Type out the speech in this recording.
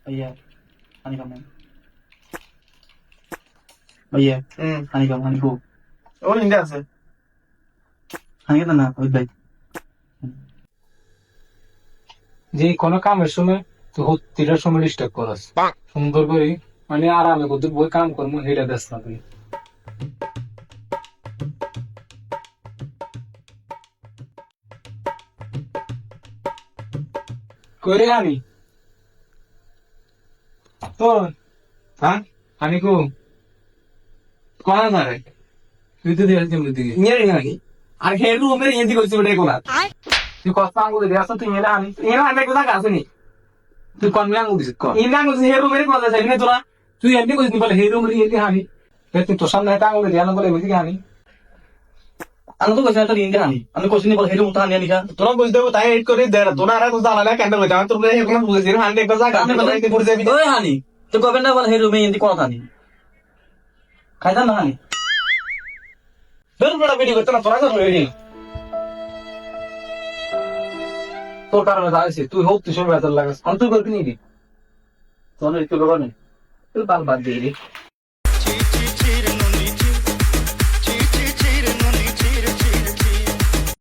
भैया हानि कम है भैया हानि कम हानि को ওর হিন্দে আছে हानि के ना ওই ভাই যে কোনো কামের সময় তো হত্তিটার সময় ডিস্টার্ব করাস সুন্দর করে মানে আরামে করতে বই কাম করবো হেটা ব্যস্ত না তুই করে আনি তো হ্যাঁ আনি কো কোনা ধরে তুই তো দিয়ে দিকে নিয়ে নাকি আর হে রুমের ইন্দি করছিস ওটাই কোলা তুই কথা আঙ্গুলে দিয়ে আসো তুই এনে আনি এরা আগে কোথা কাছে নি তুই কনমে আঙ্গুল দিছিস কর ইন্দি করছিস হে রুমের কোথা যাই না তোরা তুই এমনি কইছিস বলে হেরো মরি এলি হানি তুই তোর সামনে একটা আঙ্গুলে দিয়ে বলে বুঝি হানি আমি তো কইছি তো ইন্ডিয়া হানি আমি কইছি নি বল হেডু মুতা হানি নিকা তোরা বুঝতে হবে তাই এড করে দে তোরা আর কোথা আলাদা কেন বলতে আমি তোর এখন বুঝেছি হান্ডে কোথা আপনি কাছে বলেন করে যাবি ওই হানি তো কবে না বল হেডু মে ইন্দি কোন হানি খাইতা না হানি তোর বড় ভিডিও করতে না তোরা তো রেডি তোর কারণে দাঁড়িয়েছি তুই হোক তুই সময় বেতন লাগাস অন্তর করবি নি তোর একটু ব্যাপার নেই তুই বাল বাদ দিয়ে